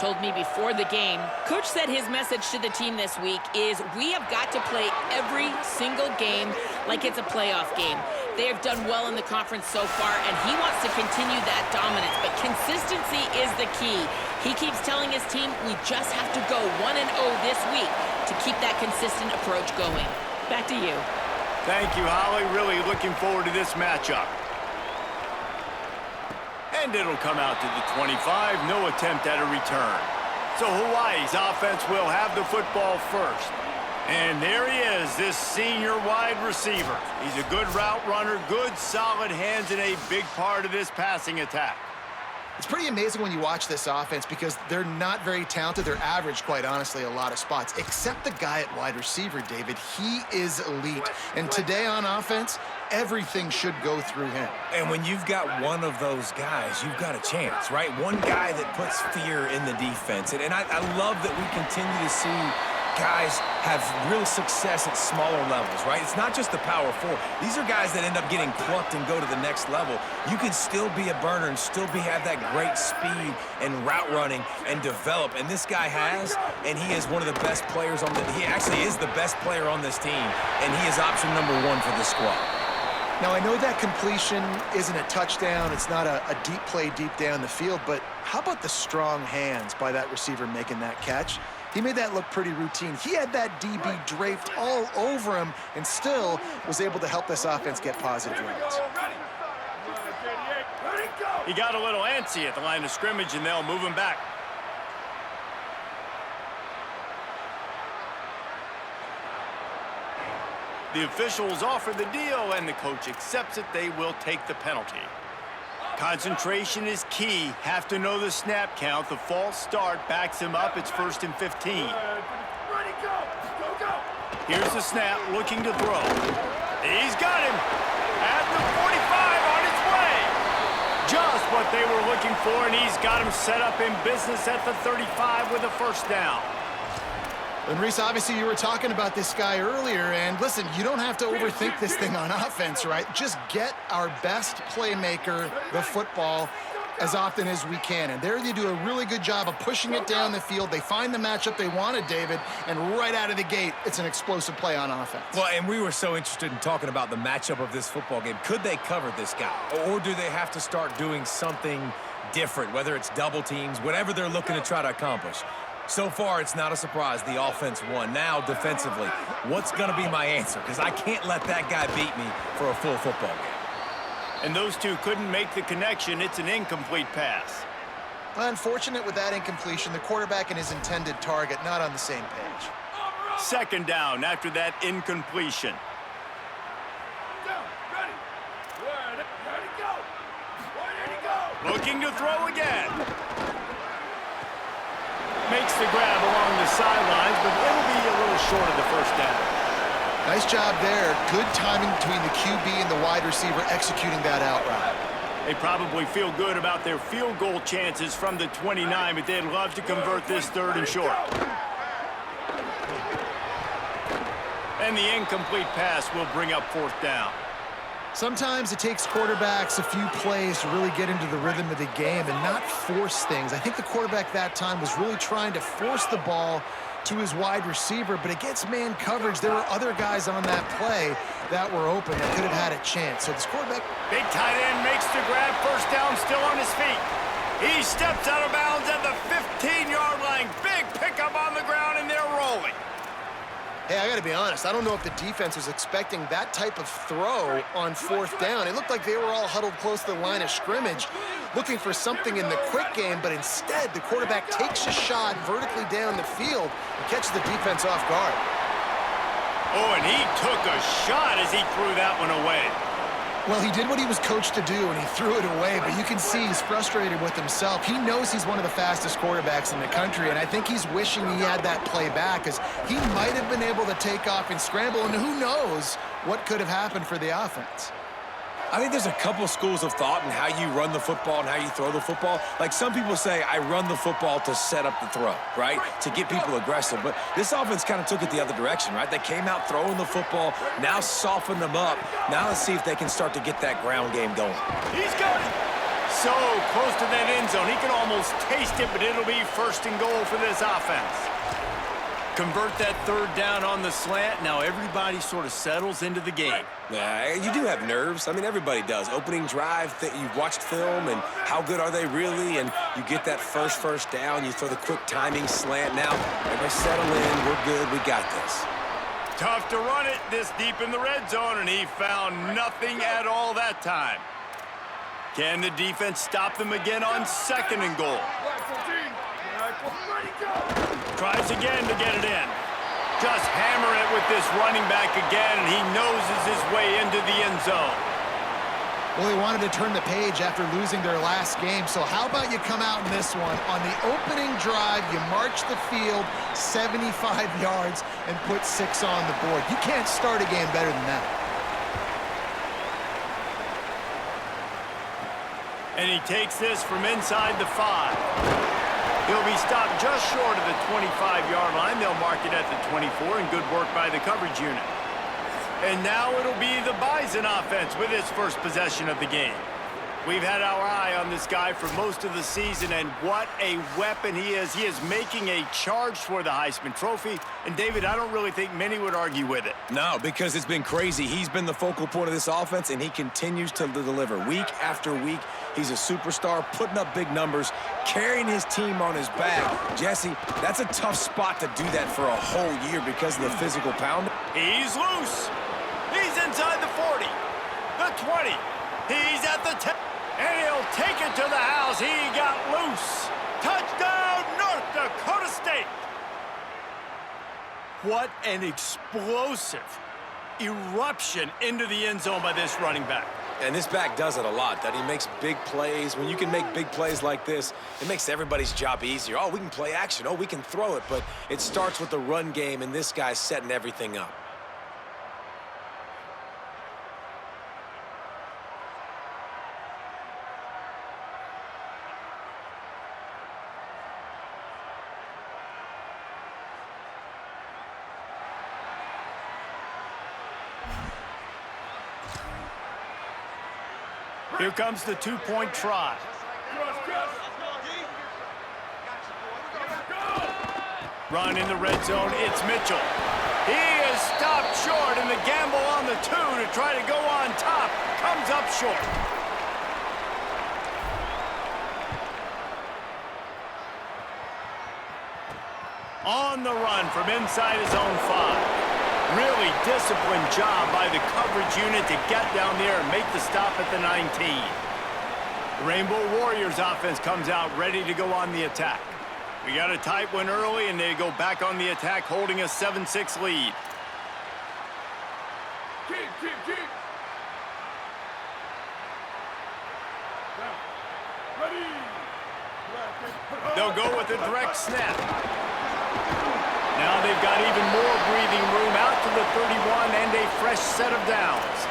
Told me before the game, Coach said his message to the team this week is we have got to play every single game like it's a playoff game. They have done well in the conference so far, and he wants to continue that dominance, but consistency is the key. He keeps telling his team we just have to go 1-0 this week to keep that consistent approach going. Back to you. Thank you, Holly. Really looking forward to this matchup. And it'll come out to the 25. No attempt at a return. So Hawaii's offense will have the football first. And there he is, this senior wide receiver. He's a good route runner, good solid hands, and a big part of this passing attack. It's pretty amazing when you watch this offense because they're not very talented. They're average, quite honestly, a lot of spots. Except the guy at wide receiver, David. He is elite. And today on offense, everything should go through him. And when you've got one of those guys, you've got a chance, right? One guy that puts fear in the defense. And I love that we continue to see guys have real success at smaller levels, right? It's not just the power four. These are guys that end up getting plucked and go to the next level. You can still be a burner and still have that great speed and route running and develop. And this guy has, and he is one of the best players on he actually is the best player on this team. And he is option number 1 for this squad. Now, I know that completion isn't a touchdown. It's not a deep play deep down the field, but how about the strong hands by that receiver making that catch? He made that look pretty routine. He had that DB draped all over him and still was able to help this offense get positive yards. He got a little antsy at the line of scrimmage, and they'll move him back. The officials offer the deal, and the coach accepts it. They will take the penalty. Concentration is key. Have to know the snap count. The false start backs him up. It's 1st and 15. Here's the snap, looking to throw. He's got him at the 45 on his way. Just what they were looking for, and he's got him set up in business at the 35 with a first down. And Reese, obviously you were talking about this guy earlier, and listen, you don't have to overthink this thing on offense, right? Just get our best playmaker the football as often as we can. And there they do a really good job of pushing it down the field. They find the matchup they wanted, David, and right out of the gate, it's an explosive play on offense. Well, and we were so interested in talking about the matchup of this football game. Could they cover this guy? Or do they have to start doing something different, whether it's double teams, whatever they're looking to try to accomplish? So far, it's not a surprise. The offense won. Now, defensively, what's going to be my answer? Because I can't let that guy beat me for a full football game. And those two couldn't make the connection. It's an incomplete pass. Unfortunate with that incompletion. The quarterback and his intended target not on the same page. 2nd down after that incompletion. Looking to throw again. Makes the grab along the sidelines, but it'll be a little short of the first down. Nice job there. Good timing between the QB and the wide receiver executing that out route. They probably feel good about their field goal chances from the 29, but they'd love to convert this 3rd and short. And the incomplete pass will bring up 4th down. Sometimes it takes quarterbacks a few plays to really get into the rhythm of the game and not force things. I think the quarterback that time was really trying to force the ball to his wide receiver, but against man coverage, there were other guys on that play that were open that could have had a chance. So this quarterback... Big tight end makes the grab, 1st down, still on his feet. He steps out of bounds at the 15-yard line. Big pickup on the ground, and they're rolling. Hey, I got to be honest. I don't know if the defense was expecting that type of throw on 4th down. It looked like they were all huddled close to the line of scrimmage, looking for something in the quick game, but instead the quarterback takes a shot vertically down the field and catches the defense off guard. Oh, and he took a shot as he threw that one away. Well, he did what he was coached to do, and he threw it away, but you can see he's frustrated with himself. He knows he's one of the fastest quarterbacks in the country, and I think he's wishing he had that play back, because he might have been able to take off and scramble, and who knows what could have happened for the offense. I think there's a couple schools of thought in how you run the football and how you throw the football. Like some people say, I run the football to set up the throw, right? To get people aggressive. But this offense kind of took it the other direction, right? They came out throwing the football, now softened them up. Now let's see if they can start to get that ground game going. He's got it. So close to that end zone. He can almost taste it, but it'll be first and goal for this offense. Convert that third down on the slant. Now everybody sort of settles into the game. Yeah, you do have nerves. I mean, everybody does. Opening drive, you've watched film, and how good are they really? And you get that first down. You throw the quick timing slant. Now, everybody settle in. We're good. We got this. Tough to run it this deep in the red zone, and he found nothing at all that time. Can the defense stop them again on second and goal? Tries again to get it in. Just hammer it with this running back again, and he noses his way into the end zone. Well, they wanted to turn the page after losing their last game, so how about you come out in this one? On the opening drive, you march the field 75 yards and put 6 on the board. You can't start a game better than that. And he takes this from inside the 5. He'll be stopped just short of the 25-yard line. They'll mark it at the 24, and good work by the coverage unit. And now it'll be the Bison offense with its first possession of the game. We've had our eye on this guy for most of the season, and what a weapon he is. He is making a charge for the Heisman Trophy. And, David, I don't really think many would argue with it. No, because it's been crazy. He's been the focal point of this offense, and he continues to deliver week after week. He's a superstar, putting up big numbers, carrying his team on his back. Jesse, that's a tough spot to do that for a whole year because of the physical pound. He's loose. He's inside the 40, the 20. He's at the 10. And he'll take it to the house. He got loose. Touchdown, North Dakota State. What an explosive eruption into the end zone by this running back. And this back does it a lot, that he makes big plays. When you can make big plays like this, it makes everybody's job easier. Oh, we can play action. Oh, we can throw it. But it starts with the run game, and this guy's setting everything up. Here comes the two-point try. Run in the red zone, it's Mitchell. He is stopped short, and the gamble on the 2 to try to go on top comes up short. On the run from inside his own 5. Really disciplined job by the coverage unit to get down there and make the stop at the 19. The Rainbow Warriors offense comes out ready to go on the attack. We got a tight one early, and they go back on the attack, holding a 7-6 lead. They'll go with a direct snap. Now they've got even more breathing room out to the 31 and a fresh set of downs.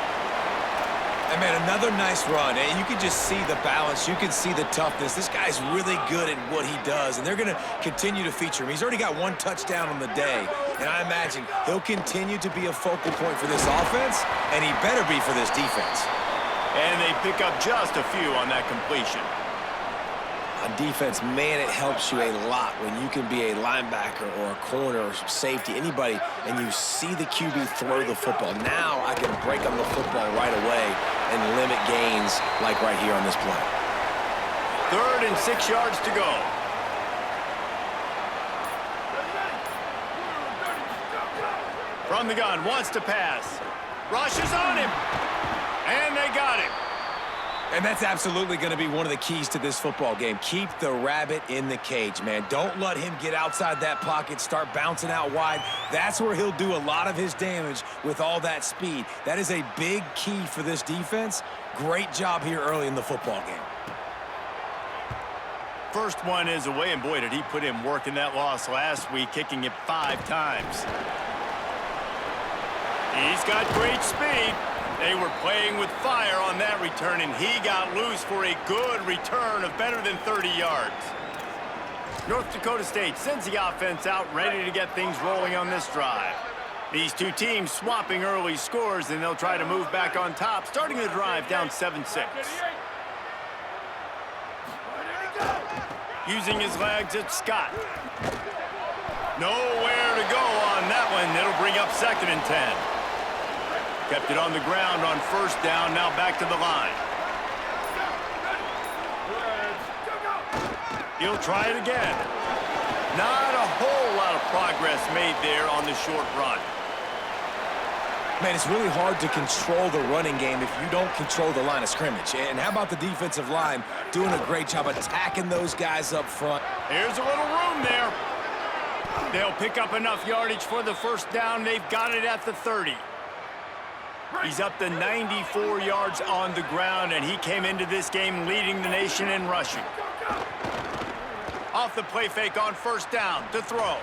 And, man, another nice run. And you can just see the balance. You can see the toughness. This guy's really good at what he does, and they're going to continue to feature him. He's already got 1 touchdown on the day, and I imagine he'll continue to be a focal point for this offense, and he better be for this defense. And they pick up just a few on that completion. On defense, man, it helps you a lot when you can be a linebacker or a corner or safety, anybody, and you see the QB throw the football. Now I can break on the football right away and limit gains like right here on this play. 3rd and 6 yards to go. From the gun, wants to pass. Rushes on him. And they got him. And that's absolutely going to be one of the keys to this football game. Keep the rabbit in the cage, man. Don't let him get outside that pocket, start bouncing out wide. That's where he'll do a lot of his damage with all that speed. That is a big key for this defense. Great job here early in the football game. First one is away, and boy, did he put in work in that loss last week, kicking it 5 times. He's got great speed. They were playing with fire on that return, and he got loose for a good return of better than 30 yards. North Dakota State sends the offense out ready to get things rolling on this drive. These two teams swapping early scores, and they'll try to move back on top, starting the drive down 7-6. Using his legs, it's Scott. Nowhere to go on that one. It'll bring up 2nd and 10. Kept it on the ground on 1st down. Now back to the line. He'll try it again. Not a whole lot of progress made there on the short run. Man, it's really hard to control the running game if you don't control the line of scrimmage. And how about the defensive line doing a great job attacking those guys up front? There's a little room there. They'll pick up enough yardage for the 1st down. They've got it at the 30. He's up to 94 yards on the ground, and he came into this game leading the nation in rushing. Off the play fake on 1st down to throw.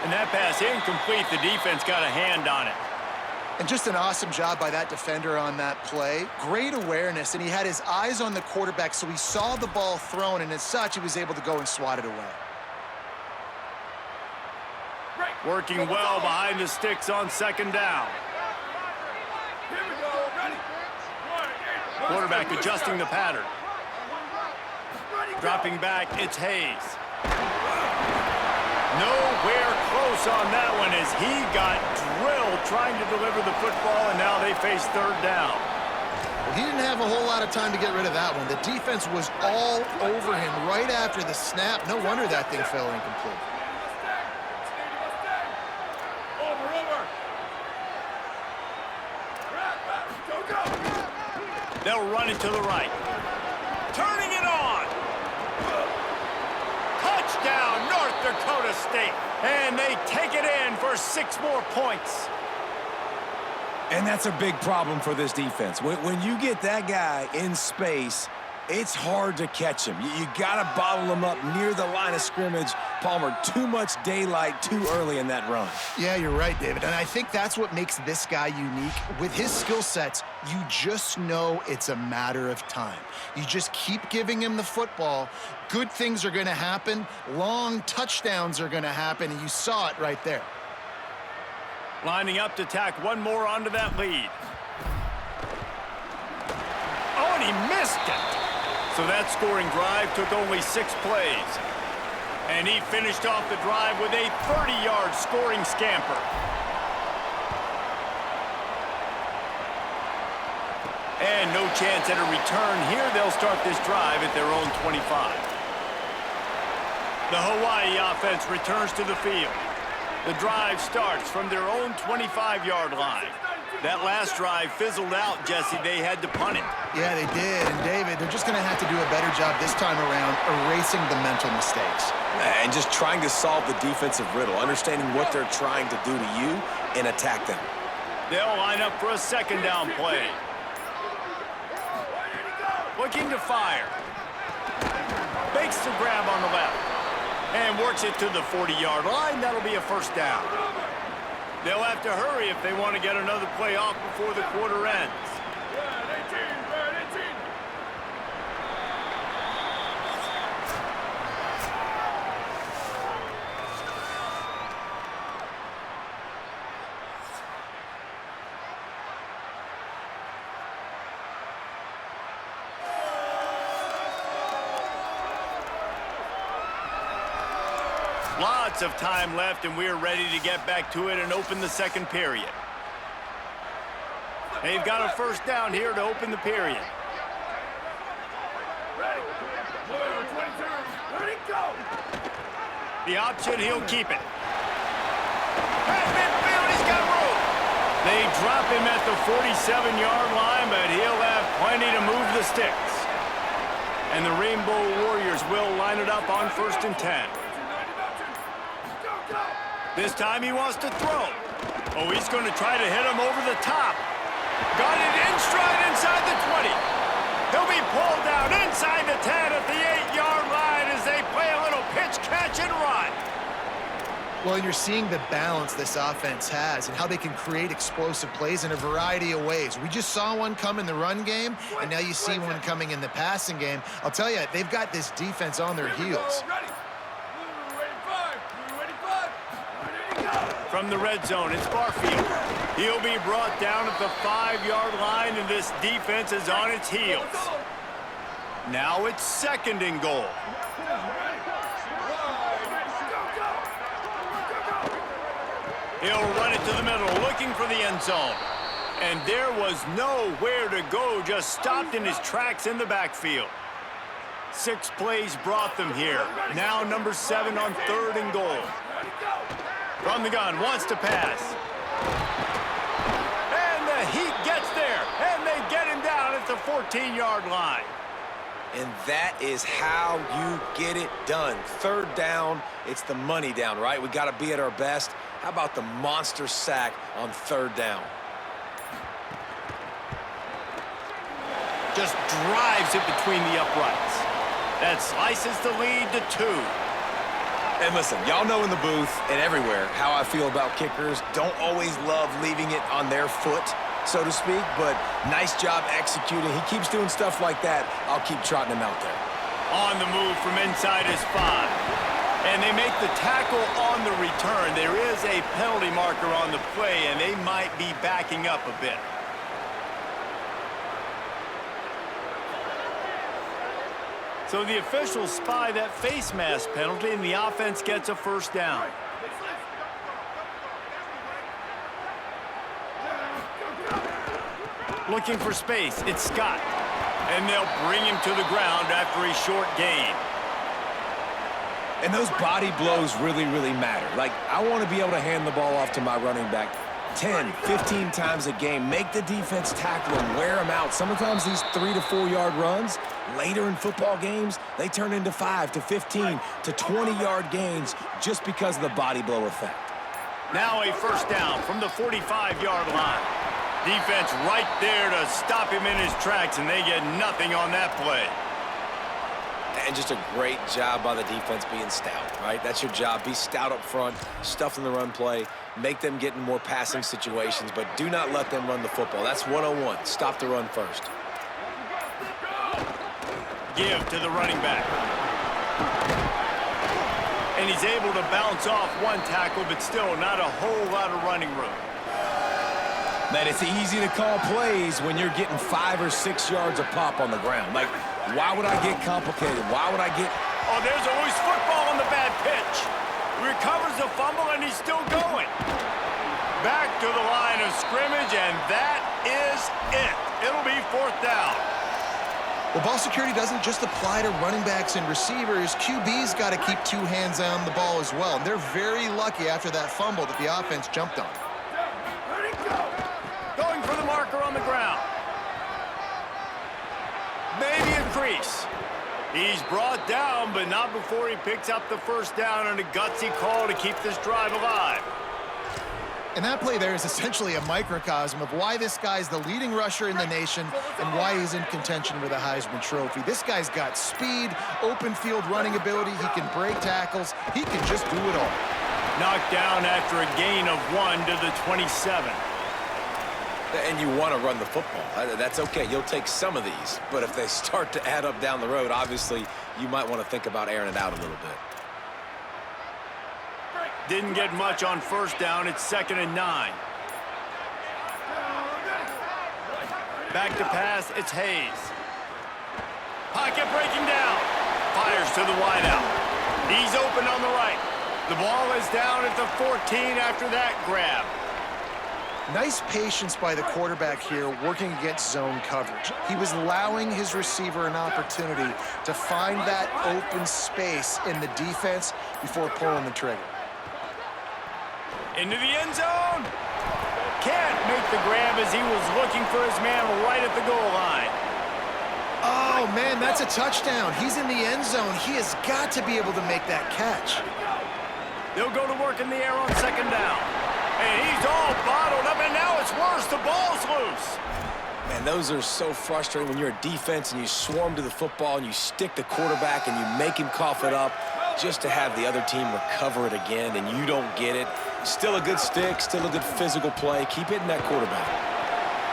And that pass incomplete. The defense got a hand on it. And just an awesome job by that defender on that play. Great awareness, and he had his eyes on the quarterback, so he saw the ball thrown, and as such, he was able to go and swat it away. Working well behind the sticks on 2nd down. Quarterback adjusting the pattern. Dropping back, it's Hayes. Nowhere close on that one as he got drilled trying to deliver the football, and now they face 3rd down. Well, he didn't have a whole lot of time to get rid of that one. The defense was all over him right after the snap. No wonder that thing fell incomplete. They'll run it to the right. Turning it on. Touchdown, North Dakota State. And they take it in for 6 more points. And that's a big problem for this defense. When you get that guy in space, it's hard to catch him. You got to bottle him up near the line of scrimmage. Palmer, too much daylight too early in that run. Yeah, you're right, David. And I think that's what makes this guy unique. With his skill sets, you just know it's a matter of time. You just keep giving him the football. Good things are going to happen. Long touchdowns are going to happen, and you saw it right there. Lining up to tack one more onto that lead. Oh, and he missed it. So that scoring drive took only 6 plays. And he finished off the drive with a 30-yard scoring scamper. And no chance at a return here. They'll start this drive at their own 25. The Hawaii offense returns to the field. The drive starts from their own 25-yard line. That last drive fizzled out, Jesse. They had to punt it. Yeah, they did. And, David, they're just going to have to do a better job this time around erasing the mental mistakes. And just trying to solve the defensive riddle, understanding what they're trying to do to you and attack them. They'll line up for a 2nd down play. Looking to fire. Makes the grab on the left. And works it to the 40-yard line. That'll be a 1st down. They'll have to hurry if they want to get another play off before the quarter ends. Lots of time left, and we're ready to get back to it and open the 2nd period. They've got a 1st down here to open the period. The option, he'll keep it. At midfield, he's got room. They drop him at the 47-yard line, but he'll have plenty to move the sticks. And the Rainbow Warriors will line it up on 1st and 10. This time he wants to throw. Oh, he's going to try to hit him over the top. Got it in stride inside the 20. He'll be pulled down inside the 10 at the 8-yard line as they play a little pitch, catch, and run. Well, and you're seeing the balance this offense has and how they can create explosive plays in a variety of ways. We just saw one come in the run game, and now you see one coming in the passing game. I'll tell you, they've got this defense on their heels. From the red zone, it's Barfield. He'll be brought down at the 5-yard line, and this defense is on its heels. Now it's 2nd and goal. He'll run it to the middle, looking for the end zone. And there was nowhere to go, just stopped in his tracks in the backfield. 6 plays brought them here. Now number 7 on 3rd and goal. From the gun, wants to pass. And the Heat gets there, and they get him down at the 14-yard line. And that is how you get it done. 3rd down, it's the money down, right? We got to be at our best. How about the monster sack on 3rd down? Just drives it between the uprights. That slices the lead to 2. And listen, y'all know in the booth and everywhere how I feel about kickers. Don't always love leaving it on their foot, so to speak, but nice job executing. He keeps doing stuff like that. I'll keep trotting him out there. On the move from inside his 5. And they make the tackle on the return. There is a penalty marker on the play, and they might be backing up a bit. So the officials spy that face mask penalty, and the offense gets a 1st down. Looking for space, it's Scott. And they'll bring him to the ground after a short gain. And those body blows really, really matter. Like, I want to be able to hand the ball off to my running back 10, 15 times a game. Make the defense tackle him, wear him out. Sometimes these 3 to 4 yard runs, later in football games, they turn into 5 to 15 to 20-yard gains just because of the body blow effect. Now a 1st down from the 45-yard line. Defense right there to stop him in his tracks, and they get nothing on that play. And just a great job by the defense being stout, right? That's your job. Be stout up front, stuff in the run play, make them get in more passing situations, but do not let them run the football. That's 101. Stop the run first. Give to the running back. And he's able to bounce off 1 tackle, but still not a whole lot of running room. Man, it's easy to call plays when you're getting 5 or 6 yards a pop on the ground. Like, why would I get complicated? Why would I get... Oh, there's always football on the bad pitch. Recovers the fumble, and he's still going. Back to the line of scrimmage, and that is it. It'll be 4th down. Well, ball security doesn't just apply to running backs and receivers. QB's got to keep 2 hands on the ball as well. And they're very lucky after that fumble that the offense jumped on. Going for the marker on the ground. Maybe a crease. He's brought down, but not before he picks up the 1st down and a gutsy call to keep this drive alive. And that play there is essentially a microcosm of why this guy's the leading rusher in the nation and why he's in contention for the Heisman Trophy. This guy's got speed, open field running ability. He can break tackles. He can just do it all. Knocked down after a gain of 1 to the 27. And you want to run the football. That's okay. You'll take some of these. But if they start to add up down the road, obviously, you might want to think about airing it out a little bit. Didn't get much on 1st down. It's 2nd and 9. Back to pass. It's Hayes. Pocket breaking down. Fires to the wideout. He's open on the right. The ball is down at the 14 after that grab. Nice patience by the quarterback here working against zone coverage. He was allowing his receiver an opportunity to find that open space in the defense before pulling the trigger. Into the end zone. Can't make the grab as he was looking for his man right at the goal line. Oh, man, that's a touchdown. He's in the end zone. He has got to be able to make that catch. They'll go to work in the air on 2nd down. And he's all bottled up, and now it's worse. The ball's loose. Man, those are so frustrating when you're a defense and you swarm to the football and you stick the quarterback and you make him cough it up just to have the other team recover it again and you don't get it. Still a good stick, still a good physical play. Keep hitting that quarterback.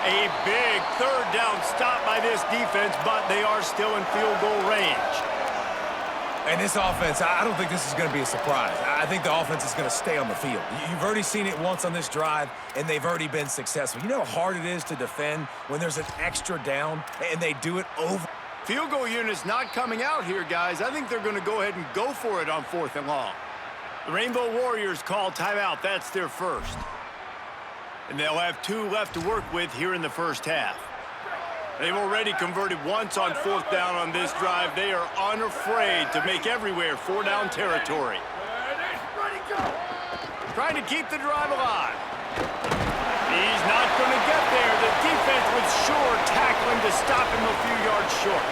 A big 3rd down stop by this defense, but they are still in field goal range. And this offense, I don't think this is going to be a surprise. I think the offense is going to stay on the field. You've already seen it once on this drive, and they've already been successful. You know how hard it is to defend when there's an extra down, and they do it over. Field goal unit's not coming out here, guys. I think they're going to go ahead and go for it on 4th and long. The Rainbow Warriors call timeout. That's their first. And they'll have 2 left to work with here in the first half. They've already converted once on 4th down on this drive. They are unafraid to make everywhere 4-down territory. Trying to keep the drive alive. He's not going to get there. The defense was sure tackling to stop him a few yards short.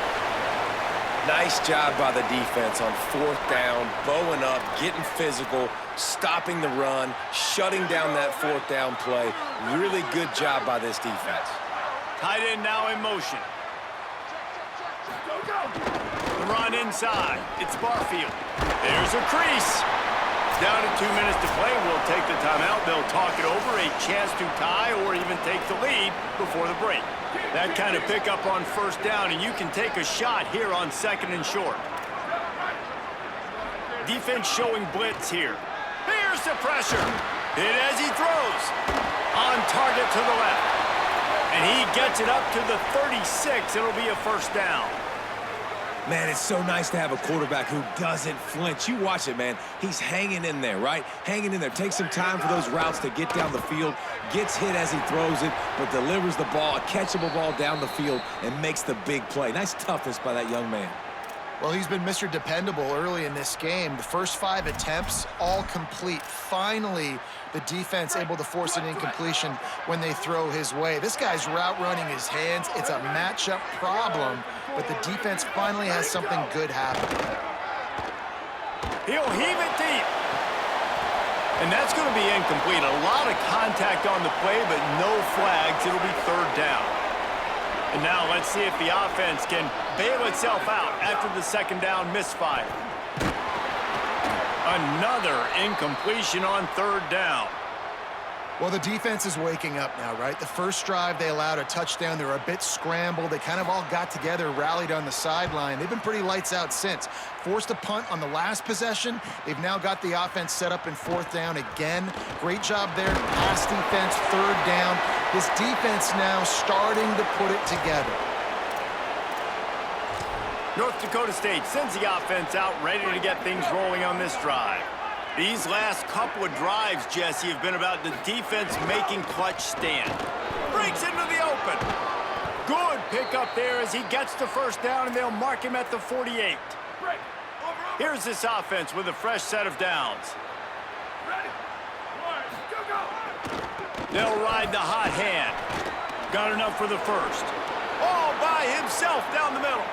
Nice job by the defense on 4th down, bowing up, getting physical, stopping the run, shutting down that 4th down play. Really good job by this defense. Tight end now in motion. The run inside. It's Barfield. There's a crease. Down to 2 minutes to play. We'll take the timeout. They'll talk it over. A chance to tie or even take the lead before the break. That kind of pickup on 1st down, and you can take a shot here on 2nd and short. Defense showing blitz here. Here's the pressure. Hit as he throws. On target to the left. And he gets it up to the 36. It'll be a 1st down. Man, it's so nice to have a quarterback who doesn't flinch. You watch it, man. He's hanging in there, right? Hanging in there. Takes some time for those routes to get down the field. Gets hit as he throws it, but delivers the ball, a catchable ball down the field, and makes the big play. Nice toughness by that young man. Well, he's been Mr. Dependable early in this game. The first 5 attempts, all complete. Finally, the defense able to force an incompletion when they throw his way. This guy's route running his hands. It's a matchup problem, but the defense finally has something good happen. He'll heave it deep. And that's going to be incomplete. A lot of contact on the play, but no flags. It'll be 3rd down. And now let's see if the offense can bail itself out after the 2nd down misfire. Another incompletion on 3rd down. Well, the defense is waking up now, right? The first drive, they allowed a touchdown. They were a bit scrambled. They kind of all got together, rallied on the sideline. They've been pretty lights out since. Forced a punt on the last possession. They've now got the offense set up in 4th down again. Great job there. Pass defense, 3rd down. This defense now starting to put it together. North Dakota State sends the offense out, ready to get things rolling on this drive. These last couple of drives, Jesse, have been about the defense making clutch stand. Breaks into the open. Good pickup there as he gets the 1st down, and they'll mark him at the 48. Here's this offense with a fresh set of downs. They'll ride the hot hand. Got enough for the 1st. All by himself down the middle.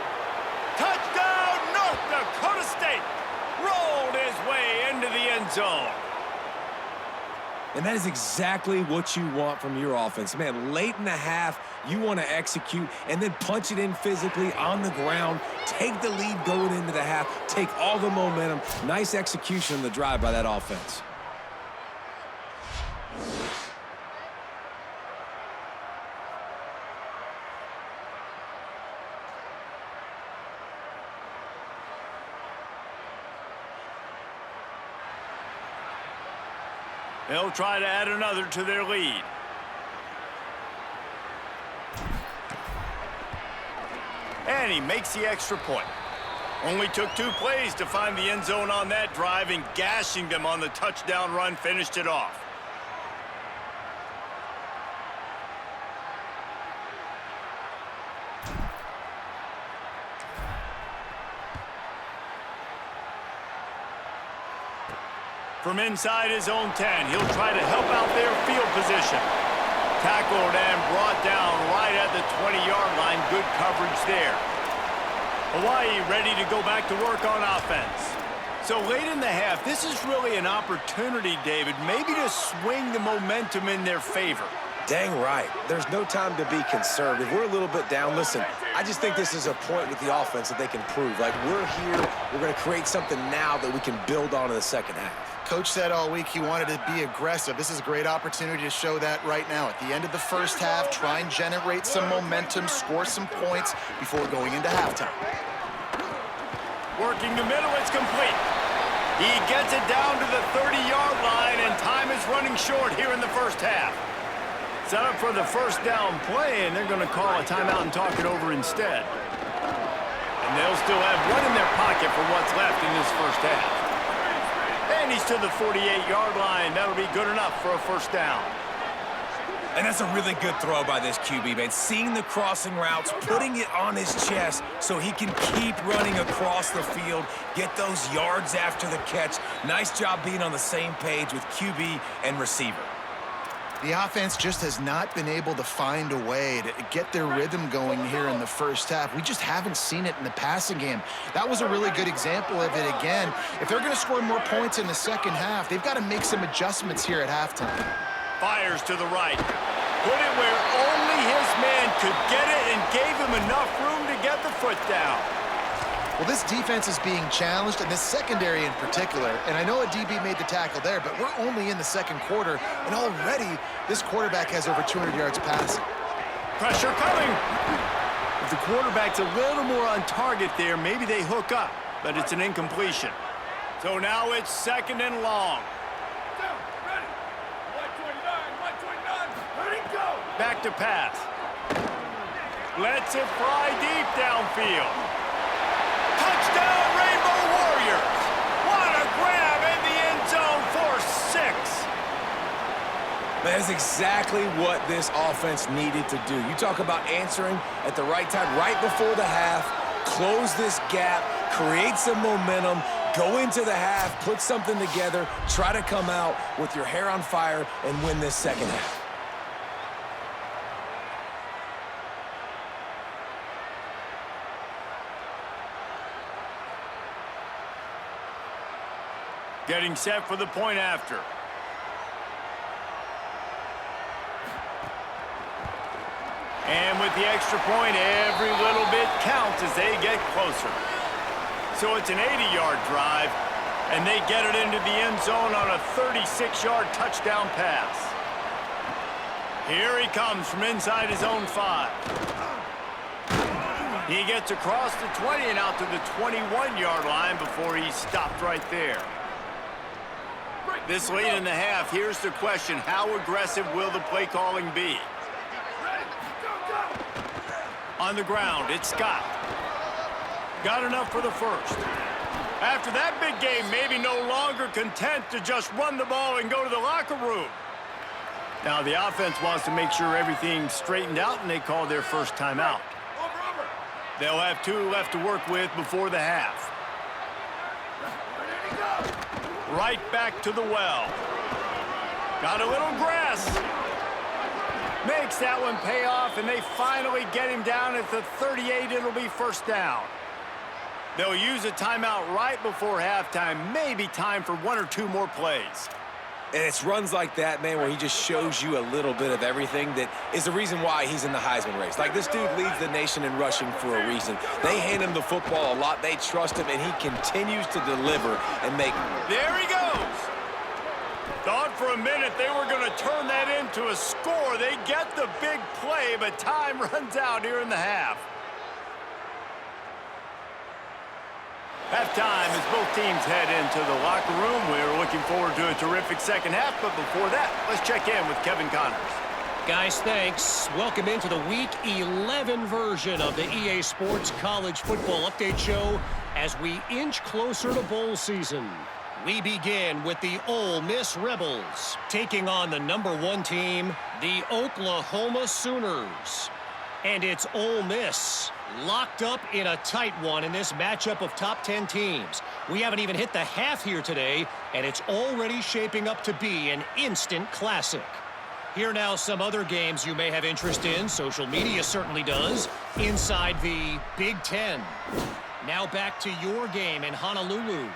Touchdown, North Dakota State. Rolled his way into the end zone. And that is exactly what you want from your offense. Man, late in the half, you want to execute and then punch it in physically on the ground, take the lead going into the half, take all the momentum. Nice execution on the drive by that offense. They'll try to add another to their lead. And he makes the extra point. Only took 2 plays to find the end zone on that drive, and gashing them on the touchdown run finished it off. From inside his own 10, he'll try to help out their field position. Tackled and brought down right at the 20-yard line. Good coverage there. Hawaii ready to go back to work on offense. So late in the half, this is really an opportunity, David, maybe to swing the momentum in their favor. Dang right. There's no time to be conservative. We're a little bit down. Listen, I just think this is a point with the offense that they can prove. Like, we're here, we're going to create something now that we can build on in the second half. Coach said all week he wanted to be aggressive. This is a great opportunity to show that right now. At the end of the first half, try and generate some momentum, score some points before going into halftime. Working the middle, it's complete. He gets it down to the 30-yard line, and time is running short here in the first half. Set up for the 1st down play, and they're going to call a timeout and talk it over instead. And they'll still have one in their pocket for what's left in this first half. And he's to the 48-yard line. That'll be good enough for a first down. And that's a really good throw by this QB, man. Seeing the crossing routes, putting it on his chest so he can keep running across the field, get those yards after the catch. Nice job being on the same page with QB and receiver. The offense just has not been able to find a way to get their rhythm going here in the first half. We just haven't seen it in the passing game. That was a really good example of it again. If they're going to score more points in the second half, they've got to make some adjustments here at halftime. Fires to the right. Put it where only his man could get it and gave him enough room to get the foot down. Well, this defense is being challenged, and this secondary in particular. And I know a DB made the tackle there, but we're only in the second quarter, and already this quarterback has over 200 yards passing. Pressure coming. If the quarterback's a little more on target there, maybe they hook up, but it's an incompletion. So now it's second and long. Back to pass. Lets it fly deep downfield. Touchdown, Rainbow Warriors! What a grab in the end zone for 6. That is exactly what this offense needed to do. You talk about answering at the right time, right before the half, close this gap, create some momentum, go into the half, put something together, try to come out with your hair on fire and win this second half. Getting set for the point after. And with the extra point, every little bit counts as they get closer. So it's an 80-yard drive, and they get it into the end zone on a 36-yard touchdown pass. Here he comes from inside his own 5. He gets across the 20 and out to the 21-yard line before he's stopped right there. This late in the half, here's the question: how aggressive will the play calling be? On the ground, it's Scott. Got enough for the first. After that big game, maybe no longer content to just run the ball and go to the locker room. Now the offense wants to make sure everything's straightened out, and they call their first timeout. They'll have 2 left to work with before the half. Right back to the well. Got a little grass. Makes that one pay off, and they finally get him down at the 38. It'll be first down. They'll use a timeout right before halftime. Maybe time for 1 or 2 more plays. And it's runs like that, man, where he just shows you a little bit of everything that is the reason why he's in the Heisman race. Like, this dude leads the nation in rushing for a reason. They hand him the football a lot. They trust him, and he continues to deliver and make... There he goes. Thought for a minute they were going to turn that into a score. They get the big play, but time runs out here in the half. Halftime as both teams head into the locker room. We're looking forward to a terrific second half, but before that, let's check in with Kevin Connors. Guys, thanks. Welcome into the Week 11 version of the EA Sports College Football Update Show as we inch closer to bowl season. We begin with the Ole Miss Rebels taking on the #1 team, the Oklahoma Sooners. And it's Ole Miss locked up in a tight one in this matchup of top 10 teams. We haven't even hit the half here today, and it's already shaping up to be an instant classic. Here now some other games you may have interest in. Social media certainly does. Inside the Big Ten. Now back to your game in Honolulu.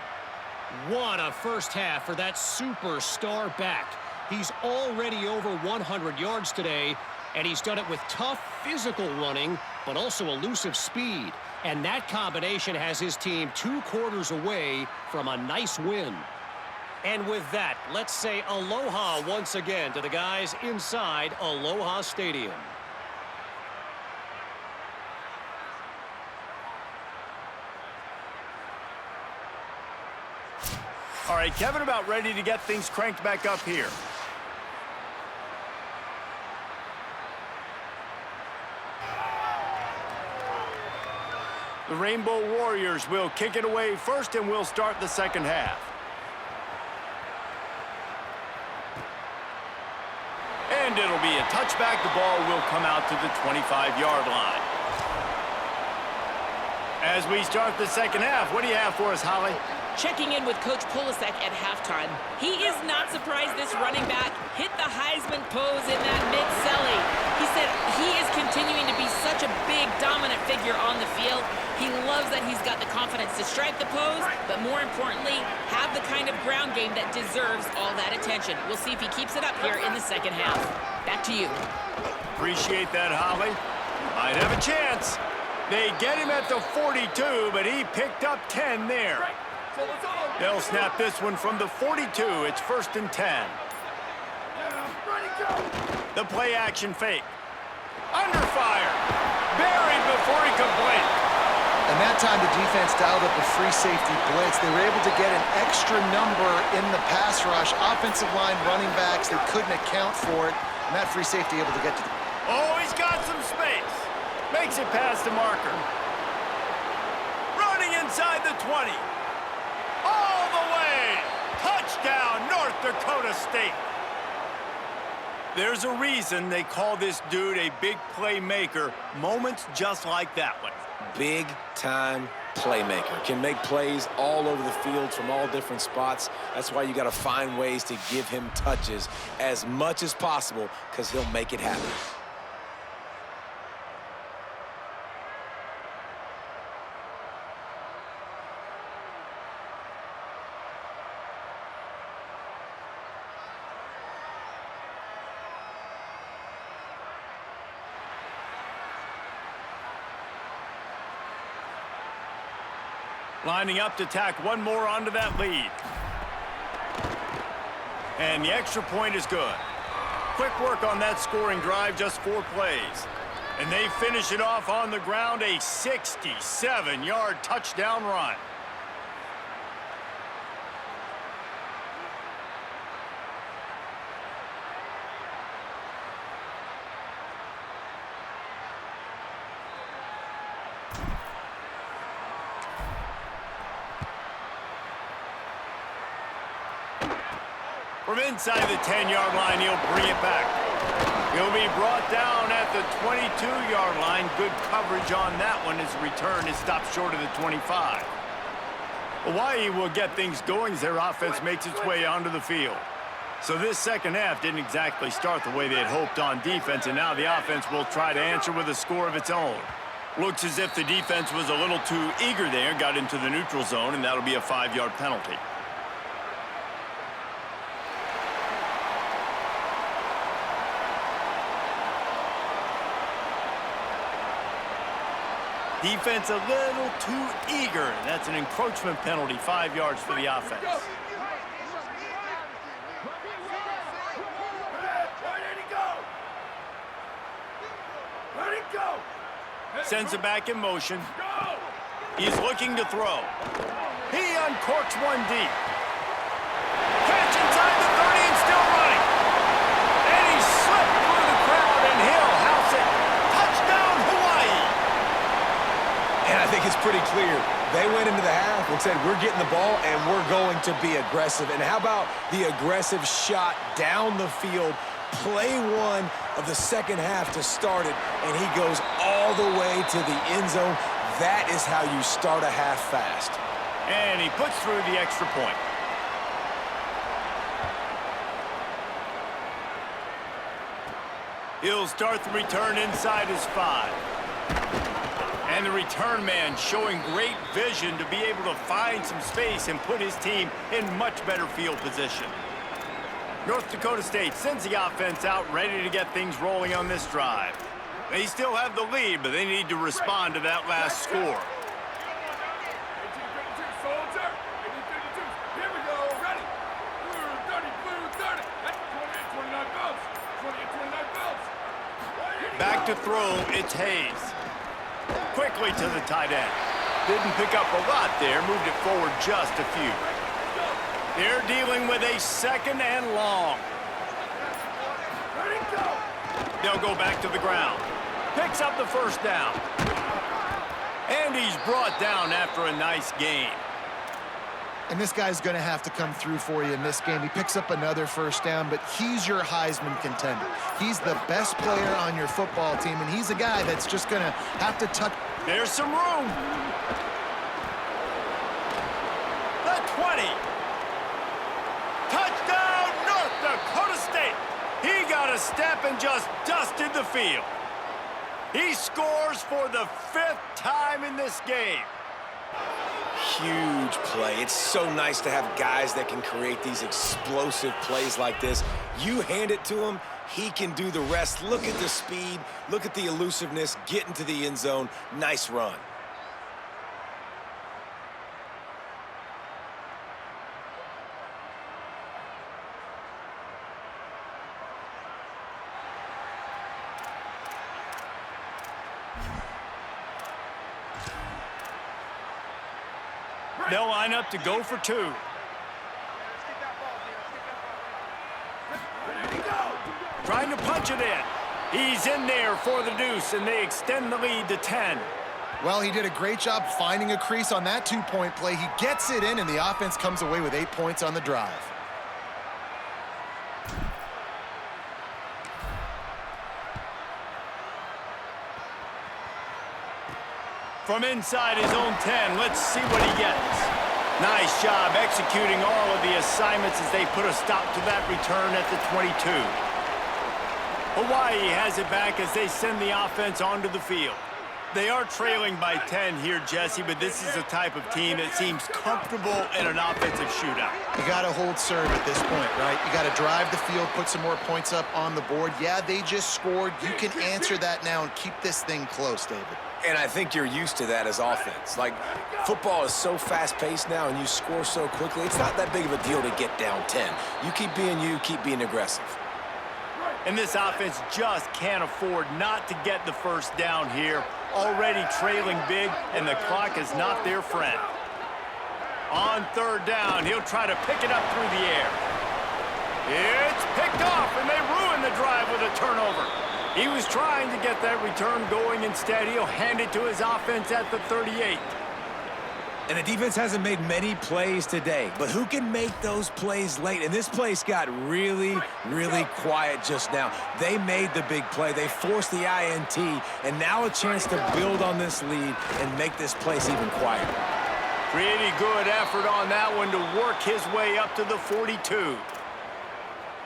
What a first half for that superstar back. He's already over 100 yards today, and he's done it with tough physical running, but also elusive speed. And that combination has his team 2 quarters away from a nice win. And with that, let's say aloha once again to the guys inside Aloha Stadium. All right, Kevin, about ready to get things cranked back up here. The Rainbow Warriors will kick it away first, and we'll start the second half. And it'll be a touchback. The ball will come out to the 25-yard line. As we start the second half, what do you have for us, Holly? Checking in with Coach Polasek at halftime. He is not surprised this running back hit the Heisman pose in that mid-celly. He said he is continuing to be such a big, dominant figure on the field. He loves that he's got the confidence to strike the pose, but more importantly, have the kind of ground game that deserves all that attention. We'll see if he keeps it up here in the second half. Back to you. Appreciate that, Holly. Might have a chance. They get him at the 42, but he picked up 10 there. They'll snap this one from the 42. It's 1st and 10. The play action fake. Under fire. Buried before he could blink. And that time the defense dialed up a free safety blitz. They were able to get an extra number in the pass rush. Offensive line running backs, they couldn't account for it. And that free safety able to get to the... Oh, he's got some space. Makes it past the marker. Running inside the 20. All the way. Touchdown, North Dakota State. There's a reason they call this dude a big playmaker. Moments just like that one. Big-time playmaker. Can make plays all over the field from all different spots. That's why you got to find ways to give him touches as much as possible, because he'll make it happen. Lining up to tack one more onto that lead. And the extra point is good. Quick work on that scoring drive, just 4 plays. And they finish it off on the ground, a 67-yard touchdown run. From inside the 10-yard line, he'll bring it back. He'll be brought down at the 22-yard line. Good coverage on that one. His return is stopped short of the 25. Hawaii will get things going as their offense makes its way onto the field. So this second half didn't exactly start the way they had hoped on defense, and now the offense will try to answer with a score of its own. Looks as if the defense was a little too eager there, got into the neutral zone, and that'll be a 5-yard penalty. Defense a little too eager. That's an encroachment penalty, 5 yards for the offense. Sends it back in motion. He's looking to throw. He uncorks one deep. Catch inside the 30 and still running. And he slipped through the crowd and he'll house it. Touchdown, Hawaii. And I think it's pretty clear. They went into the half and said, we're getting the ball and we're going to be aggressive. And how about the aggressive shot down the field? Play one of the second half to start it, and he goes all the way to the end zone. That is how you start a half fast. And he puts through the extra point. He'll start the return inside his 5. And the return man showing great vision to be able to find some space and put his team in much better field position. North Dakota State sends the offense out ready to get things rolling on this drive. They still have the lead, but they need to respond to that last score. Back to throw, it's Hayes. Quickly to the tight end. Didn't pick up a lot there, moved it forward just a few. They're dealing with a 2nd and long. They'll go back to the ground. Picks up the first down. And he's brought down after a nice gain. And this guy's going to have to come through for you in this game. He picks up another first down, but he's your Heisman contender. He's the best player on your football team, and he's a guy that's just going to have to touch. There's some room. The 20. Touchdown, North Dakota State. He got a step and just dusted the field. He scores for the 5th time in this game. Huge play. It's so nice to have guys that can create these explosive plays like this. You hand it to him, he can do the rest. Look at the speed, look at the elusiveness, get into the end zone. Nice run. They'll line up to go for 2. Trying to punch it in. He's in there for the deuce, and they extend the lead to 10. Well, he did a great job finding a crease on that 2-point play. He gets it in, and the offense comes away with 8 points on the drive. From inside his own 10, let's see what he gets. Nice job executing all of the assignments as they put a stop to that return at the 22. Hawaii has it back as they send the offense onto the field. They are trailing by 10 here, Jesse, but this is a type of team that seems comfortable in an offensive shootout. You got to hold serve at this point, right? You got to drive the field, put some more points up on the board. Yeah, they just scored. You can answer that now and keep this thing close, David. And I think you're used to that as offense. Like, football is so fast-paced now and you score so quickly, it's not that big of a deal to get down 10. You keep being aggressive. And this offense just can't afford not to get the first down here. Already trailing big, and the clock is not their friend. On 3rd down, he'll try to pick it up through the air. It's picked off, and they ruin the drive with a turnover. He was trying to get that return going. Instead, he'll hand it to his offense at the 38. And the defense hasn't made many plays today, but who can make those plays late? And this place got really, really quiet just now. They made the big play. They forced the INT, and now a chance to build on this lead and make this place even quieter. Pretty good effort on that one to work his way up to the 42.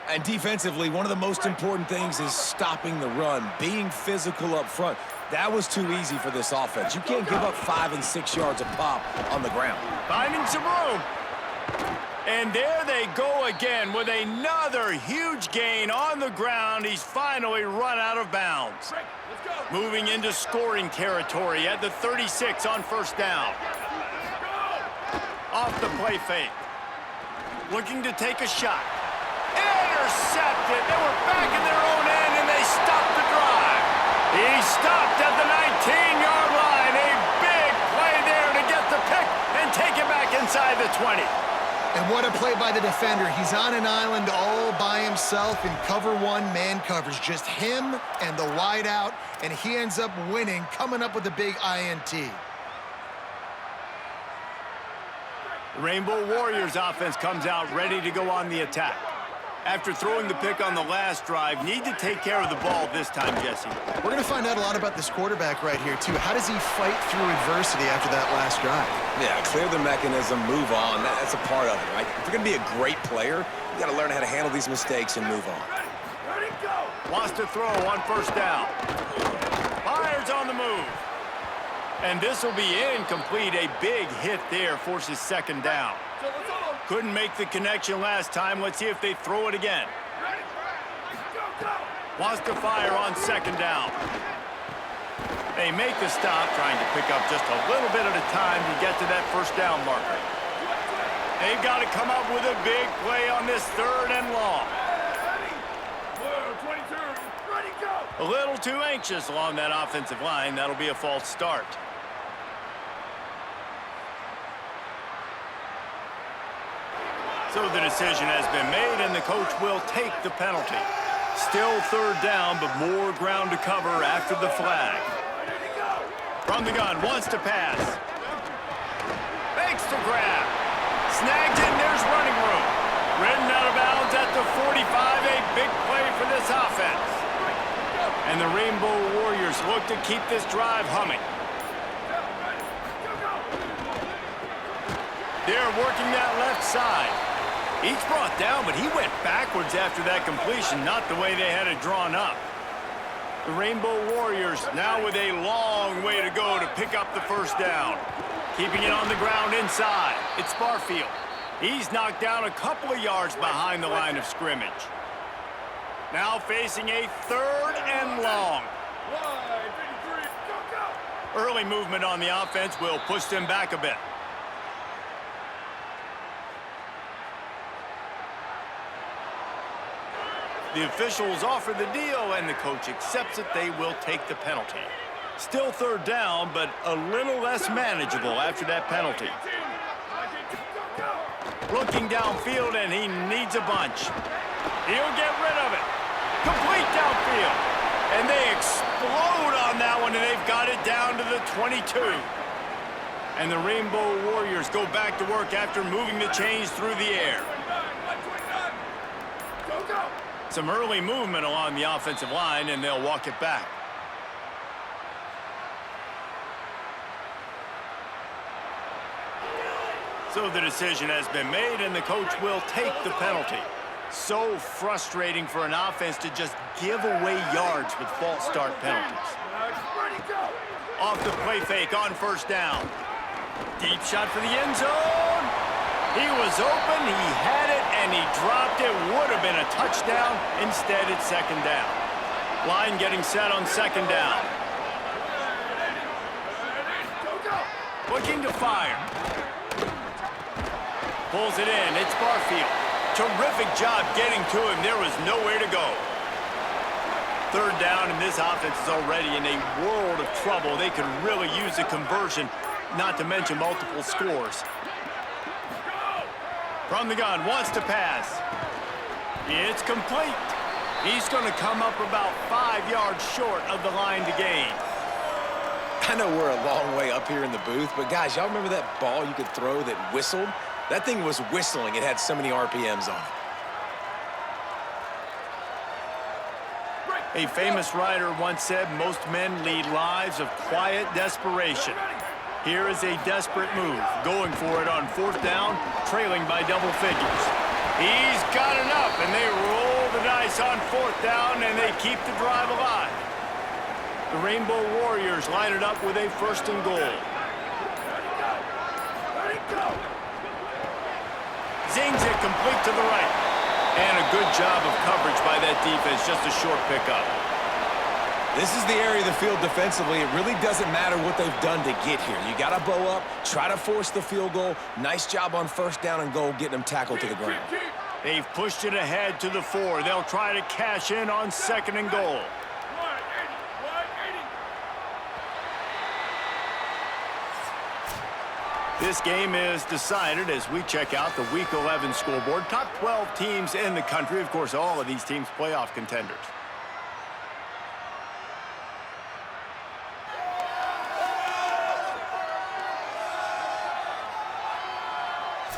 And defensively, one of the most important things is stopping the run, being physical up front. That was too easy for this offense. You can't give up 5 and 6 yards a pop on the ground. Finding some room. And there they go again with another huge gain on the ground. He's finally run out of bounds. Moving into scoring territory at the 36 on 1st down. Off the play fake. Looking to take a shot. Intercepted. They were back in their own end, and they stopped the drive. He stopped at the 19-yard line. A big play there to get the pick and take it back inside the 20. And what a play by the defender. He's on an island all by himself in cover 1 man coverage. Just him and the wide out, and he ends up winning, coming up with a big INT. Rainbow Warriors offense comes out ready to go on the attack. After throwing the pick on the last drive, need to take care of the ball this time, Jesse. We're going to find out a lot about this quarterback right here, too. How does he fight through adversity after that last drive? Yeah, clear the mechanism, move on. That's a part of it, right? If you're going to be a great player, you got to learn how to handle these mistakes and move on. Wants to throw on 1st down. Fires on the move. And this will be incomplete. A big hit there forces 2nd down. Couldn't make the connection last time. Let's see if they throw it again. Wants to fire on 2nd down. They make the stop, trying to pick up just a little bit at a time to get to that 1st down marker. They've got to come up with a big play on this 3rd and long. A little too anxious along that offensive line. That'll be a false start. So the decision has been made, and the coach will take the penalty. Still 3rd down, but more ground to cover after the flag. From the gun, wants to pass. Fakes to grab. Snagged it, and there's running room. Ridden out of bounds at the 45, a big play for this offense. And the Rainbow Warriors look to keep this drive humming. They're working that left side. He's brought down, but he went backwards after that completion, not the way they had it drawn up. The Rainbow Warriors now with a long way to go to pick up the first down. Keeping it on the ground inside. It's Barfield. He's knocked down a couple of yards behind the line of scrimmage. Now facing a 3rd and long. Early movement on the offense will push them back a bit. The officials offer the deal, and the coach accepts it. They will take the penalty. Still 3rd down, but a little less manageable after that penalty. Looking downfield, and he needs a bunch. He'll get rid of it. Complete downfield. And they explode on that one, and they've got it down to the 22. And the Rainbow Warriors go back to work after moving the chains through the air. Some early movement along the offensive line, and they'll walk it back. So the decision has been made, and the coach will take the penalty. So frustrating for an offense to just give away yards with false start penalties. Off the play fake on 1st down. Deep shot for the end zone. He was open, he had it, and he dropped it. Would have been a touchdown. Instead, it's 2nd down. Line getting set on 2nd down. Looking to fire. Pulls it in. It's Barfield. Terrific job getting to him. There was nowhere to go. 3rd down, and this offense is already in a world of trouble. They could really use a conversion, not to mention multiple scores. From the gun, wants to pass. It's complete. He's going to come up about 5 yards short of the line to gain. I know we're a long way up here in the booth, but guys, y'all remember that ball you could throw that whistled? That thing was whistling. It had so many RPMs on it. A famous writer once said, most men lead lives of quiet desperation. Here is a desperate move, going for it on 4th down, trailing by double figures. He's got enough, and they roll the dice on 4th down, and they keep the drive alive. The Rainbow Warriors line it up with a 1st and goal. Zings it complete to the right. And a good job of coverage by that defense, just a short pickup. This is the area of the field defensively. It really doesn't matter what they've done to get here. You got to bow up, try to force the field goal. Nice job on 1st down and goal, getting them tackled to the ground. They've pushed it ahead to the 4. They'll try to cash in on 2nd and goal. This game is decided as we check out the Week 11 scoreboard. Top 12 teams in the country. Of course, all of these teams playoff contenders.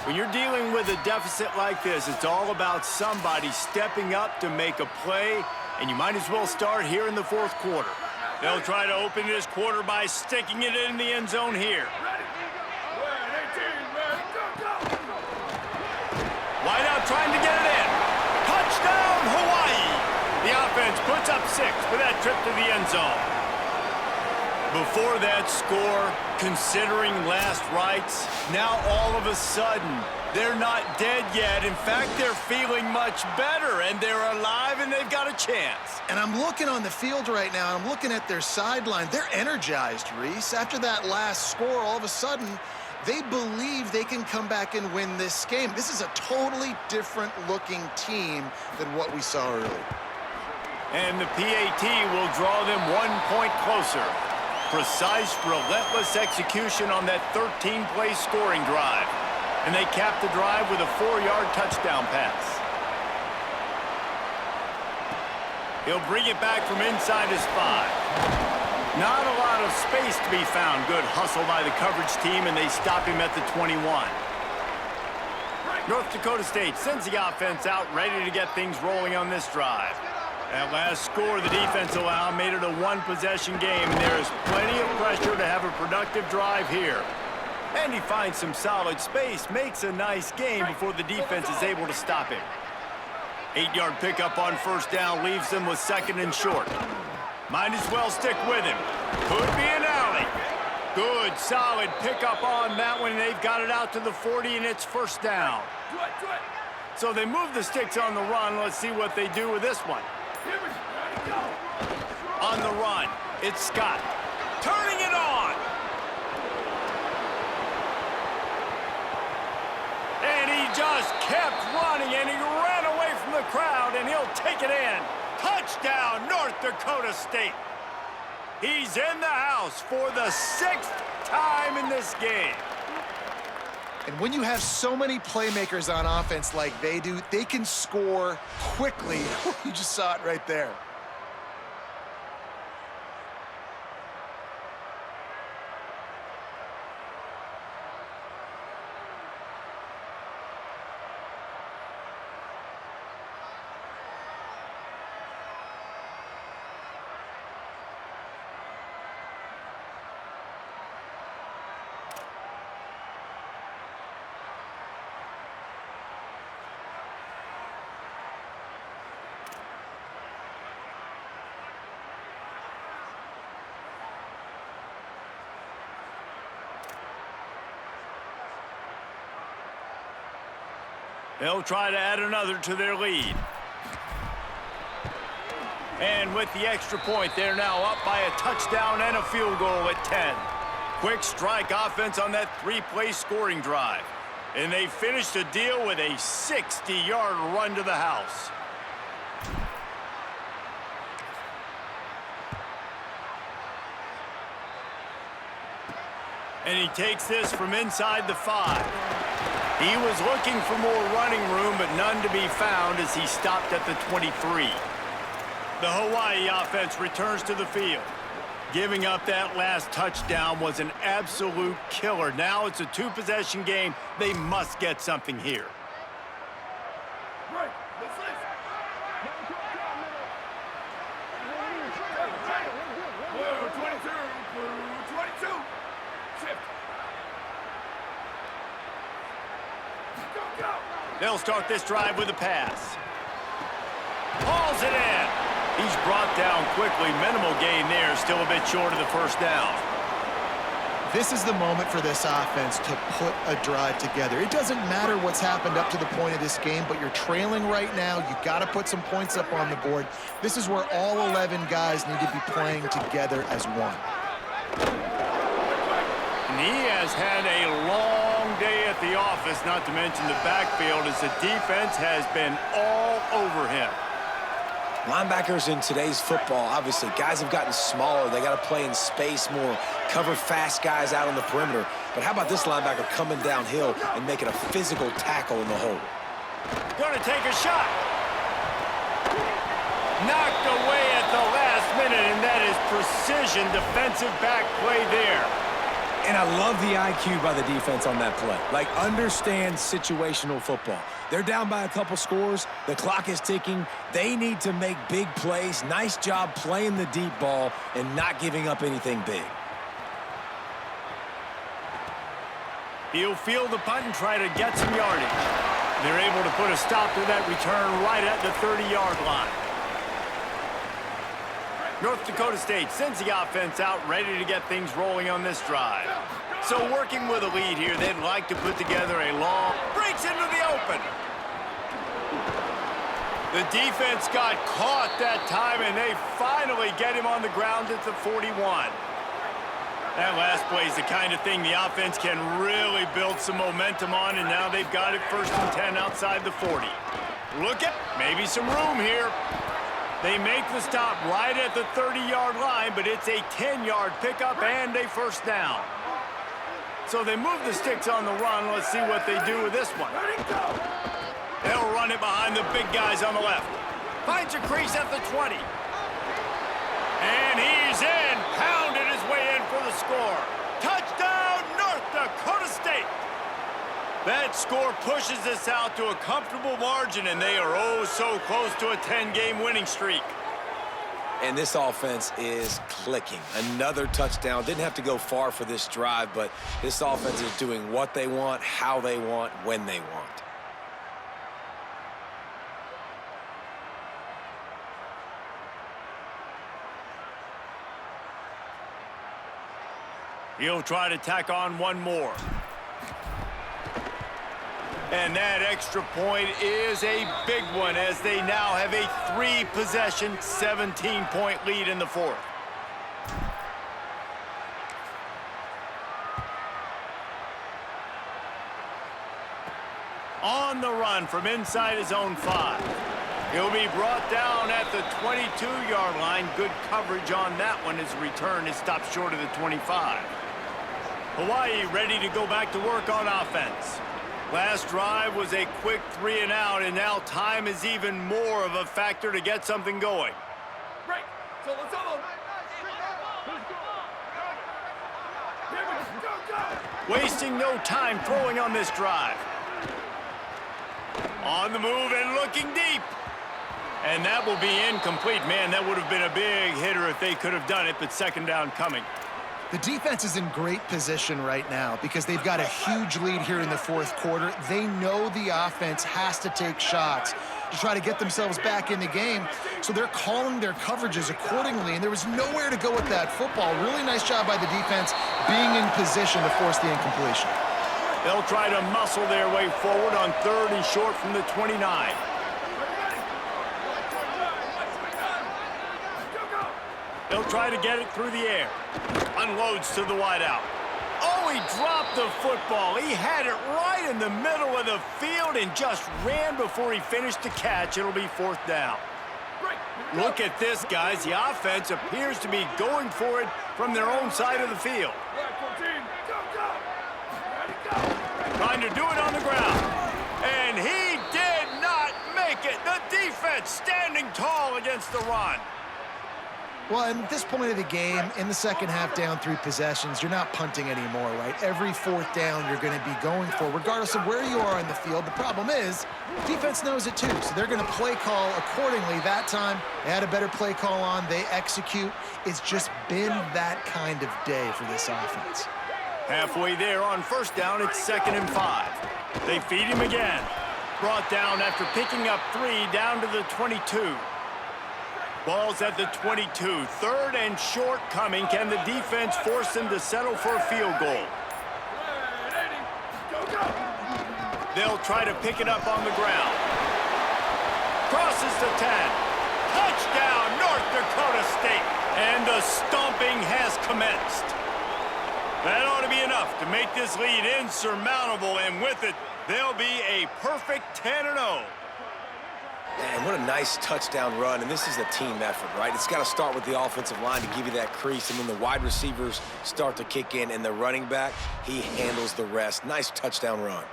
When you're dealing with a deficit like this, it's all about somebody stepping up to make a play, and you might as well start here in the 4th quarter. They'll try to open this quarter by sticking it in the end zone here. Wide out trying to get it in. Touchdown, Hawaii! The offense puts up 6 for that trip to the end zone. Before that score, considering last rites, now all of a sudden, they're not dead yet. In fact, they're feeling much better, and they're alive, and they've got a chance. And I'm looking on the field right now, and I'm looking at their sideline. They're energized, Reese. After that last score, all of a sudden, they believe they can come back and win this game. This is a totally different looking team than what we saw earlier. And the PAT will draw them 1 point closer. Precise, relentless execution on that 13-play scoring drive. And they cap the drive with a 4-yard touchdown pass. He'll bring it back from inside his 5. Not a lot of space to be found. Good hustle by the coverage team, and they stop him at the 21. North Dakota State sends the offense out, ready to get things rolling on this drive. That last score the defense allowed made it a one-possession game, and there is plenty of pressure to have a productive drive here. And he finds some solid space, makes a nice game before the defense is able to stop him. 8-yard pickup on first down leaves them with second and short. Might as well stick with him. Could be an alley. Good, solid pickup on that one. They've got it out to the 40, and it's first down. So they move the sticks on the run. Let's see what they do with this one. On the run, it's Scott. Turning it on. And he just kept running, and he ran away from the crowd, and he'll take it in. Touchdown, North Dakota State. He's in the house for the 6th time in this game. And when you have so many playmakers on offense like they do, they can score quickly. You just saw it right there. They'll try to add another to their lead. And with the extra point, they're now up by a touchdown and a field goal at 10. Quick strike offense on that 3-play scoring drive. And they finished the deal with a 60-yard run to the house. And he takes this from inside the 5. He was looking for more running room, but none to be found as he stopped at the 23. The Hawaii offense returns to the field. Giving up that last touchdown was an absolute killer. Now it's a 2-possession game. They must get something here. They'll start this drive with a pass. Hauls it in. He's brought down quickly. Minimal gain there. Still a bit short of the first down. This is the moment for this offense to put a drive together. It doesn't matter what's happened up to the point of this game, but you're trailing right now. You've got to put some points up on the board. This is where all 11 guys need to be playing together as one. And he has had a long day at the office, not to mention the backfield, as the defense has been all over him. Linebackers in today's football, obviously, guys have gotten smaller. They got to play in space more, cover fast guys out on the perimeter. But how about this linebacker coming downhill and making a physical tackle in the hole? Going to take a shot. Knocked away at the last minute, and that is precision defensive back play there. And I love the IQ by the defense on that play. Like, understand situational football. They're down by a couple scores. The clock is ticking. They need to make big plays. Nice job playing the deep ball and not giving up anything big. He'll field the punt and try to get some yardage. They're able to put a stop to that return right at the 30-yard line. North Dakota State sends the offense out, ready to get things rolling on this drive. So working with a lead here, they'd like to put together a long... breaks into the open. The defense got caught that time, and they finally get him on the ground at the 41. That last play is the kind of thing the offense can really build some momentum on, and now they've got it 1st and 10 outside the 40. Look at maybe some room here. They make the stop right at the 30-yard line, but it's a 10-yard pickup and a first down. So they move the sticks on the run. Let's see what they do with this one. They'll run it behind the big guys on the left. Finds a crease at the 20. And he's in. Pounded his way in for the score. Touchdown, North Dakota State. That score pushes us out to a comfortable margin, and they are oh so close to a 10-game winning streak. And this offense is clicking. Another touchdown. Didn't have to go far for this drive, but this offense is doing what they want, how they want, when they want. He'll try to tack on one more. And that extra point is a big one as they now have a 3-possession, 17-point lead in the fourth. On the run from inside his own 5. He'll be brought down at the 22-yard line. Good coverage on that one as return is stopped short of the 25. Hawaii ready to go back to work on offense. Last drive was a quick 3-and-out, and now time is even more of a factor to get something going. Wasting no time throwing on this drive. On the move and looking deep. And that will be incomplete. Man, that would have been a big hitter if they could have done it, but second down coming. The defense is in great position right now because they've got a huge lead here in the fourth quarter. They know the offense has to take shots to try to get themselves back in the game, so they're calling their coverages accordingly, and there was nowhere to go with that football. Really nice job by the defense being in position to force the incompletion. They'll try to muscle their way forward on 3rd and short from the 29. They'll try to get it through the air. Unloads to the wideout. Oh, he dropped the football. He had it right in the middle of the field and just ran before he finished the catch. It'll be 4th down. Look at this, guys. The offense appears to be going for it from their own side of the field. Trying to do it on the ground. And he did not make it. The defense standing tall against the run. Well, at this point of the game, in the second half, down 3 possessions, you're not punting anymore, right? Every 4th down you're going to be going for, regardless of where you are in the field. The problem is, defense knows it too, so they're going to play call accordingly. That time, they had a better play call on. They execute. It's just been that kind of day for this offense. Halfway there on 1st down, it's 2nd and 5. They feed him again. Brought down after picking up 3 down to the 22. Ball's at the 22. 3rd and short coming. Can the defense force them to settle for a field goal? They'll try to pick it up on the ground. Crosses the 10. Touchdown, North Dakota State. And the stomping has commenced. That ought to be enough to make this lead insurmountable, and with it, they'll be a perfect 10-0. Man, what a nice touchdown run, and this is a team effort, right? It's got to start with the offensive line to give you that crease, and then the wide receivers start to kick in, and the running back, he handles the rest. Nice touchdown run.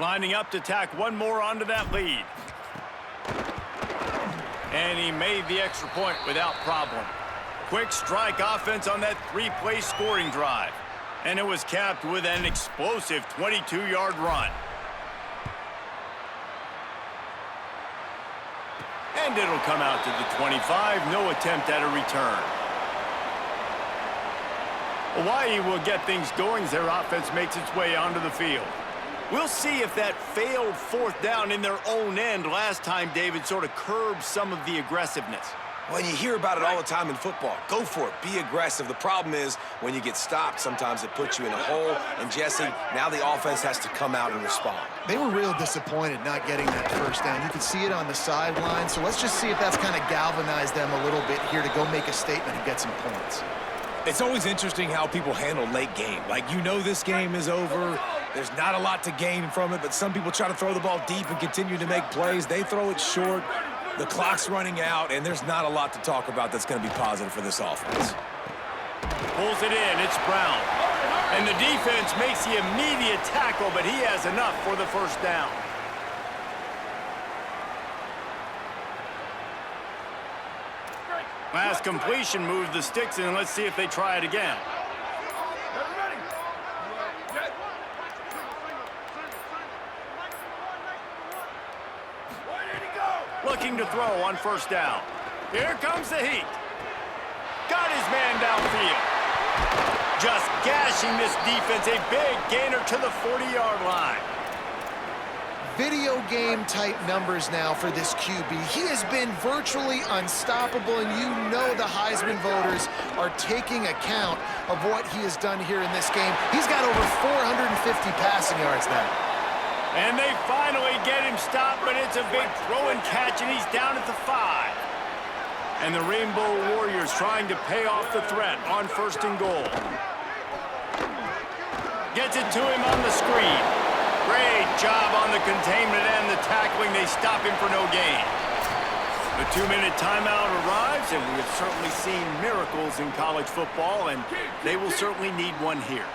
Lining up to tack one more onto that lead. And he made the extra point without problem. Quick strike offense on that 3-play scoring drive. And it was capped with an explosive 22-yard run. And it'll come out to the 25. No attempt at a return. Hawaii will get things going as their offense makes its way onto the field. We'll see if that failed 4th down in their own end last time, David, sort of curbed some of the aggressiveness. Well, you hear about it all the time in football. Go for it. Be aggressive. The problem is when you get stopped, sometimes it puts you in a hole. And, Jesse, now the offense has to come out and respond. They were real disappointed not getting that 1st down. You could see it on the sideline. So let's just see if that's kind of galvanized them a little bit here to go make a statement and get some points. It's always interesting how people handle late game. Like, you know this game is over. There's not a lot to gain from it, but some people try to throw the ball deep and continue to make plays. They throw it short. The clock's running out, and there's not a lot to talk about that's going to be positive for this offense. Pulls it in. It's Brown. And the defense makes the immediate tackle, but he has enough for the first down. Last completion moved the sticks in. Let's see if they try it again. Looking to throw on first down. Here comes the heat. Got his man downfield. Just gashing this defense. A big gainer to the 40-yard line. Video game type numbers now for this QB. He has been virtually unstoppable, and you know the Heisman voters are taking account of what he has done here in this game. He's got over 450 passing yards now. And they finally get him stopped, but it's a big throw and catch, and he's down at the 5. And the Rainbow Warriors trying to pay off the threat on first and goal. Gets it to him on the screen. Great job on the containment and the tackling. They stop him for no gain. The 2-minute timeout arrives, and we have certainly seen miracles in college football, and they will certainly need one here.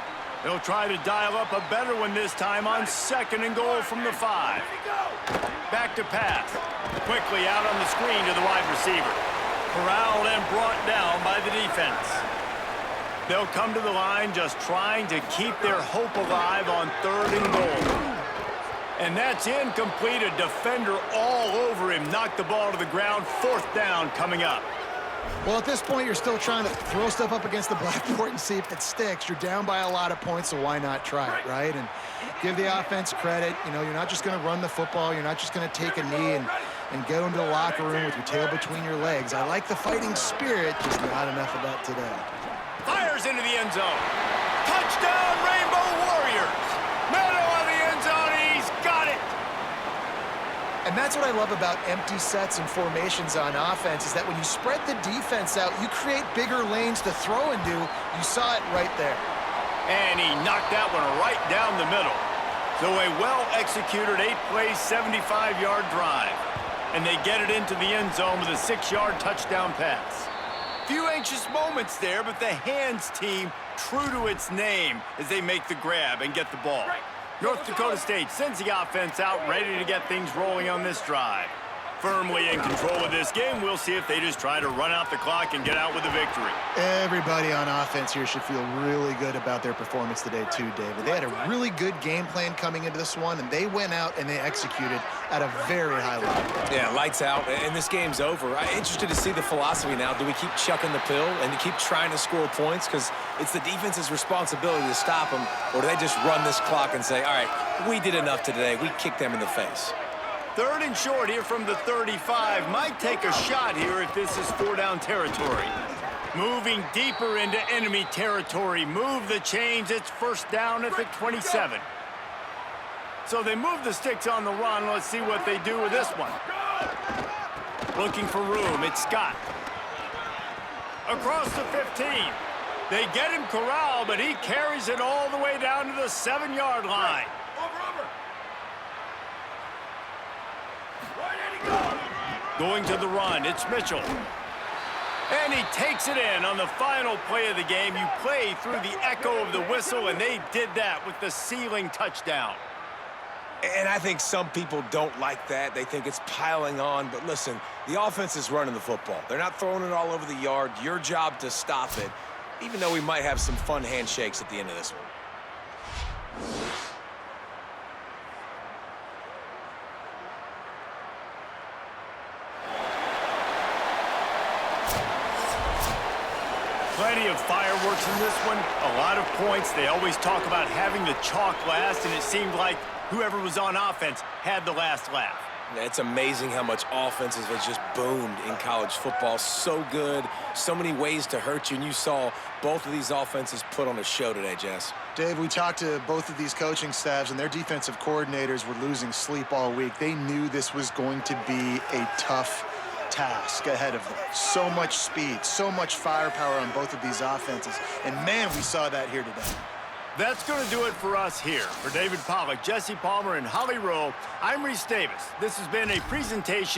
They'll try to dial up a better one this time on second and goal from the 5. Back to pass. Quickly out on the screen to the wide receiver. Corralled and brought down by the defense. They'll come to the line just trying to keep their hope alive on third and goal. And that's incomplete. A defender all over him. Knocked the ball to the ground. Fourth down coming up. Well, at this point, you're still trying to throw stuff up against the blackboard and see if it sticks. You're down by a lot of points, so why not try it, right? And give the offense credit. You know, you're not just going to run the football. You're not just going to take a knee and go into the locker room with your tail between your legs. I like the fighting spirit, just not enough of that today. Fires into the end zone. Touchdown, Rainbow Warriors. Middle of the end zone. He's got it. And that's what I love about empty sets and formations on offense, is that when you spread the defense out, you create bigger lanes to throw into. You saw it right there. And he knocked that one right down the middle. So a well-executed 8-play, 75-yard drive. And they get it into the end zone with a 6-yard touchdown pass. Few anxious moments there, but the hands team true to its name as they make the grab and get the ball. North Dakota State sends the offense out, ready to get things rolling on this drive. Firmly in control of this game. We'll see if they just try to run out the clock and get out with a victory. Everybody on offense here should feel really good about their performance today too, David. They had a really good game plan coming into this one, and they went out and they executed at a very high level. Yeah, lights out, and this game's over. I'm interested to see the philosophy now. Do we keep chucking the pill and to keep trying to score points because it's the defense's responsibility to stop them, or do they just run this clock and say, all right, we did enough today. We kicked them in the face. Third and short here from the 35. Might take a shot here if this is 4-down territory. Moving deeper into enemy territory. Move the chains. It's first down at the 27. So they move the sticks on the run. Let's see what they do with this one. Looking for room. It's Scott. Across the 15. They get him corralled, but he carries it all the way down to the 7-yard line. Going to the run, it's Mitchell. And he takes it in on the final play of the game. You play through the echo of the whistle, and they did that with the ceiling touchdown. And I think some people don't like that. They think it's piling on. But listen, the offense is running the football. They're not throwing it all over the yard. Your job to stop it, even though we might have some fun handshakes at the end of this one. Plenty of fireworks in this one, a lot of points. They always talk about having the chalk last, and it seemed like whoever was on offense had the last laugh. It's amazing how much offenses have just boomed in college football. So good, so many ways to hurt you, and you saw both of these offenses put on a show today, Jess. Dave, we talked to both of these coaching staffs, and their defensive coordinators were losing sleep all week. They knew this was going to be a tough task ahead of them. So much speed, so much firepower on both of these offenses. And man, we saw that here today. That's going to do it for us here. For David Pollack, Jesse Palmer, and Holly Rowe, I'm Reese Davis. This has been a presentation